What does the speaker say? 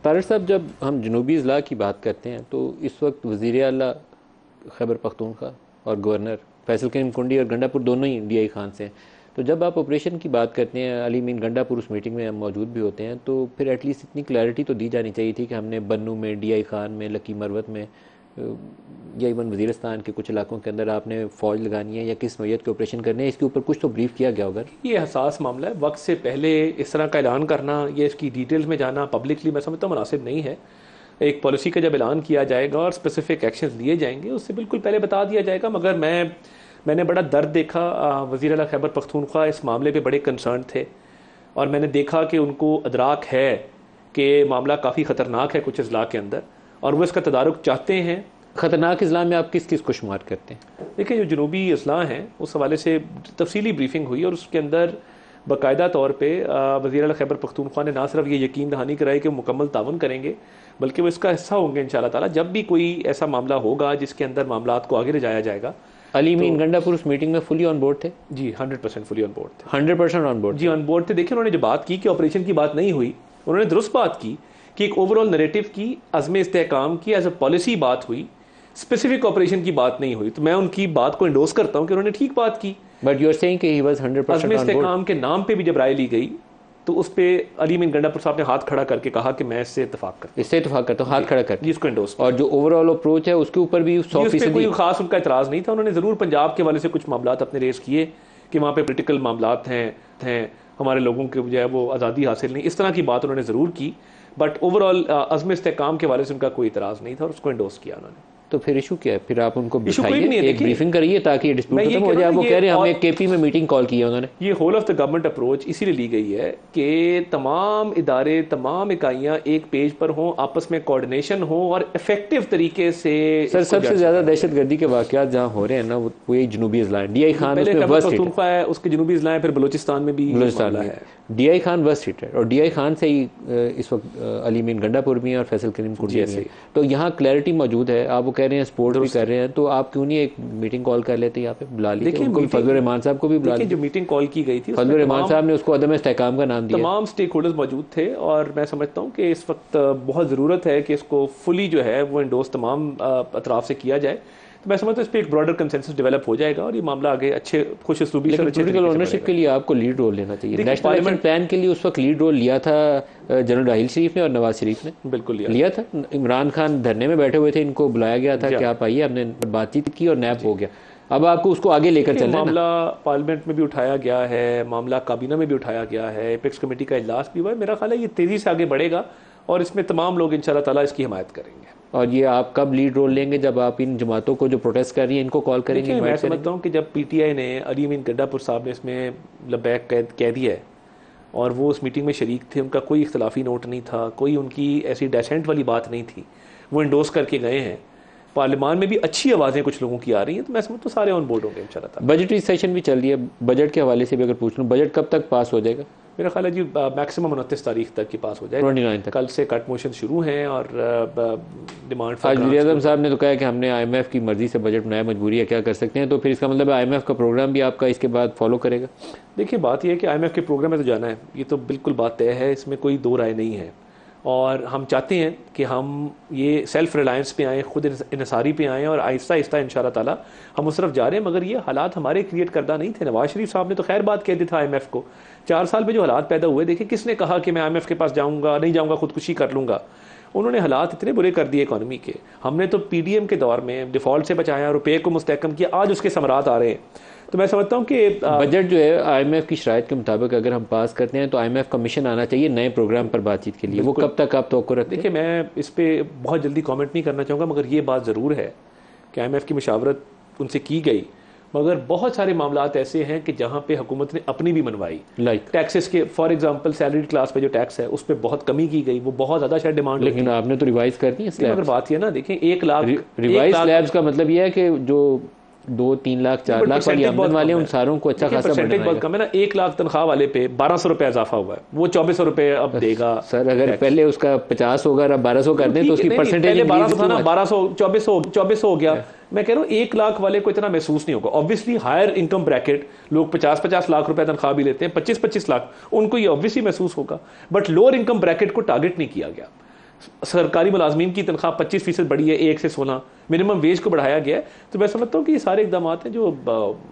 तारिक साहब, जब हम जनूबी अजला की बात करते हैं तो इस वक्त वज़ीर आला खैबर पख्तूनख्वा और गवर्नर फैसल करीम कुंडी और गंडापुर दोनों ही DI खान से हैं। तो जब आप ऑपरेशन की बात करते हैं, अली मीन गंडापुर उस मीटिंग में हम मौजूद भी होते हैं, तो फिर एटलीस्ट इतनी क्लैरिटी तो दी जानी चाहिए थी कि हमने बन्नू में, DI खान में, लकी मरवत में या इवन वज़ीरिस्तान के कुछ इलाकों के अंदर आपने फ़ौज लगानी है या किस नौयत के ऑपरेशन करने हैं, इसके ऊपर कुछ तो ब्रीफ किया गया होगा। ये हसास मामला है, वक्त से पहले इस तरह का ऐलान करना, ये इसकी डिटेल्स में जाना पब्लिकली मैं समझता हूँ मुनासिब नहीं है। एक पॉलिसी का जब ऐलान किया जाएगा और स्पेसिफिक एक्शंस लिए जाएंगे, उससे बिल्कुल पहले बता दिया जाएगा। मगर मैंने बड़ा दर्द देखा, वज़ीर आला खैबर पख्तूनख्वा इस मामले पे बड़े कंसर्न थे और मैंने देखा कि उनको अदराक है कि मामला काफ़ी ख़तरनाक है कुछ अजला के अंदर और वो इसका तदारुक चाहते हैं। ख़तरनाक अजला में आप किस किस को शुमार करते हैं? देखिए, जो जनूबी अजला हैं उस हवाले से तफसीली ब्रीफिंग हुई और उसके अंदर बाकायदा तौर पे वज़ीर आला खैबर पख्तूनख्वा ने ना सिर्फ ये यकीन दहानी कराई कि वो मुकम्मल तावन करेंगे, बल्कि वो इसका हिस्सा होंगे इंशाअल्लाह ताला। जब भी कोई ऐसा मामला होगा जिसके अंदर मामलात को आगे ले जाया जाएगा। अली मीन गंडापुर उस मीटिंग में फुली ऑन बोर्ड थे? जी, 100% फुली ऑन बोर्ड थे। 100% ऑन बोर्ड? जी, ऑन बोर्ड थे। देखिए, उन्होंने जो बात की कि ऑपरेशन की बात नहीं हुई, उन्होंने दुरुस्त बात की कि एक ओवरऑल नैरेटिव की, अज़्म इस्तेहकाम की, एज अ पॉलिसी बात हुई, स्पेसिफिक ऑपरेशन की बात नहीं हुई। तो मैं उनकी बात को इंडोर्स करता हूँ कि उन्होंने ठीक बात की। बट यू आर सेइंग कि he was 100% Azm on board. इस्तेहकाम के नाम पे भी जब राय ली गई तो उस पर अली मीन गंडापुर साहब ने हाथ खड़ा करके कहा कि मैं इससे इतफाक करता हूं। इससे इतफाक करता हूँ, हाथ खड़ा कर, जिसको इंडोर्स। और जो ओवरऑल अप्रोच है उसके ऊपर भी 100% कोई खास उनका इतराज़ नहीं था। उन्होंने ज़रूर पंजाब के वाले से कुछ मामलात अपने रेस किए कि वहाँ पे पोलिटिकल मामलात हैं, हमारे लोगों के जो है वो आज़ादी हासिल नहीं, इस तरह की बात उन्होंने ज़रूर की। बट ओवरऑल अज़्म इस्तेहकाम के वाले से उनका कोई इतराज़ नहीं था और उसको इंडोर्स किया उन्होंने। तो फिर इशू क्या है? फिर आप उनको इशू कोई भी नहीं है, एक ब्रीफिंग करिए ताकि डिस्प्यूट खत्म हो जाए। वो कह रहे हैं हमें KP में मीटिंग कॉल की है उन्होंने। ये whole of the government approach इसीलिए ली गई है कि तमाम इदारे, तमाम इकाइयाँ एक पेज पर हों, आपस में कोऑर्डिनेशन हो और इफेक्टिव तरीके से। सर, सबसे ज़्यादा दहशतगर्दी के वाक़यात जहाँ हो रहे हैं ना, वो यही जनूबी अजला है। DI खान उसमें वर्स्ट हिट है, उसके जनूबी अजला है, फिर बलूचिस्तान में भी है। DI खान वर्स्ट हिट है और DI खान से ही इस वक्त अली मीन गंडापुर भी हैं और फैसल करीम कुंडी भी हैं। तो यहाँ क्लैरिटी मौजूद है। आप वो कह रहे हैं सपोर्ट भी कर रहे हैं, तो आप क्यों नहीं एक मीटिंग कॉल कर लेते? यहाँ पे बुला लीजिए, फजलुर रहमान साहब को भी बुला लीजिए। जो मीटिंग कॉल की गई थी, फजलुर रहमान साहब ने उसको अदम इस्तेहकाम का नाम दिया। तमाम स्टेक होल्डर्स मौजूद थे और मैं समझता हूँ कि इस वक्त बहुत ज़रूरत है कि इसको फुली जो है वो इंडोर्स तमाम अतराफ से किया जाए। तो मैं समझता हूँ इस पर एक ब्रॉडर कंसेंसस डेवलप हो जाएगा और ये मामला आगे अच्छे खुश उसलूबी से पॉलिटिकल ओनरशिप के लिए आपको लीड रोल लेना चाहिए। नेशनल पार्लियामेंट प्लान के लिए उस वक्त लीड रोल लिया था जनरल राहिल शरीफ ने और नवाज शरीफ ने। बिल्कुल लिया था। इमरान खान धरने में बैठे हुए थे, इनको बुलाया गया था कि आप आइए, हमने बातचीत की और नैप हो गया। अब आपको उसको आगे लेकर चलना है। मामला पार्लियामेंट में भी उठाया गया है, मामला काबीना में भी उठाया गया है, एपेक्स कमेटी का इजलास भी हुआ है। मेरा ख्याल है ये तेज़ी से आगे बढ़ेगा और इसमें तमाम लोग इंशाल्लाह ताला इसकी हिमायत करेंगे। और ये आप कब लीड रोल लेंगे? जब आप इन जमातों को जो प्रोटेस्ट कर रही हैं इनको कॉल करेंगे? मैं समझता हूँ कि जब PTI ने, अली मीन गंडापुर साहब ने इसमें लबैक कह दिया है और वो उस मीटिंग में शरीक थे, उनका कोई इख्तलाफी नोट नहीं था, कोई उनकी ऐसी डेसेंट वाली बात नहीं थी, वो इंडोर्स करके गए हैं। पार्लियामान में भी अच्छी आवाज़ें कुछ लोगों की आ रही हैं, तो मैं समझता हूँ सारे ऑन बोर्ड होंगे इंशाल्लाह। बजटरी सेशन भी चल रही है, बजट के हवाले से भी अगर पूछ लूँ, बजट कब तक पास हो जाएगा? मेरा ख्याल है जी मैक्सिमम 29 तारीख तक की पास हो जाएगा, 29 तक। कल से कट मोशन शुरू हैं और डिमांड। आज वज़ीर आज़म साहब ने तो कहा कि हमने IMF की मर्जी से बजट बनाया, मजबूरी है, क्या कर सकते हैं? तो फिर इसका मतलब IMF का प्रोग्राम भी आपका इसके बाद फॉलो करेगा? देखिए, बात यह है कि IMF के प्रोग्राम में तो जाना है, ये तो बिल्कुल बात तय है, इसमें कोई दो राय नहीं है। और हम चाहते हैं कि हम ये सेल्फ रिलायंस पे आएँ, खुद इनसारी पे आएँ और आहिस्ता आहिस्ता इंशाल्लाह ताला हम उस तरफ जा रहे हैं। मगर ये हालात हमारे क्रिएट करदा नहीं थे। नवाज शरीफ साहब ने तो खैर बात कह दी था IMF को। 4 साल में जो हालात पैदा हुए, देखिए किसने कहा कि मैं IMF के पास जाऊँगा, नहीं जाऊँगा, खुदकुशी कर लूँगा। उन्होंने हालात इतने बुरे कर दिए इकॉनमी के। हमने तो PDM के दौर में डिफ़ॉल्ट से बचाया, रुपये को मुस्तहकम किया, आज उसके समरात आ रहे हैं। तो मैं समझता हूँ कि बजट जो है IMF की शराइत के मुताबिक अगर हम पास करते हैं तो IMF का मिशन आना चाहिए नए प्रोग्राम पर बातचीत के लिए। वो कब तक आप तवक्को रखते हैं? देखिए, मैं इस पर बहुत जल्दी कमेंट नहीं करना चाहूँगा, मगर ये बात ज़रूर है कि IMF की मुशावरत उनसे की गई, मगर बहुत सारे मामलात ऐसे हैं कि जहाँ पे हुकूमत ने अपनी भी मनवाई। टैक्सेस के, फॉर एग्जांपल सैलरीड क्लास पे जो टैक्स है उस पर बहुत कमी की गई, वो बहुत ज़्यादा शायद डिमांड। लेकिन आपने तो रिवाइज कर दी है। अगर बात ये ना, देखें 1 लाख रिवाइज स्लैब्स का मतलब ये है कि जो 2-3 लाख 4 लाख वाली आमदन वाले उन सारों को अच्छा खासा परसेंटेज बहुत कम है ना। 1 लाख तनख्वाह वाले पे 1200 रुपये इजाफा हुआ है, वो 2400 रुपये अब देगा। सर, अगर पहले उसका 50 होगा अब 1200 कर दें तो उसकी परसेंटेज 1200 था ना, 1200 2400 हो गया। मैं कह रहा हूँ 1 लाख वाले को इतना महसूस नहीं होगा। ऑब्वियसली हायर इनकम ब्रैकेट लोग 50-50 लाख रुपए तनख्वाह भी लेते हैं, 25-25 लाख, उनको ये ऑब्वियसली महसूस होगा। बट लोअर इनकम ब्रैकेट को टारगेट नहीं किया गया। सरकारी मुलाजमीन की तनख्वाह 25% बढ़ी है, 1 से 16, मिनिमम वेज को बढ़ाया गया है। तो मैं समझता हूँ कि ये सारे इकदाम हैं जो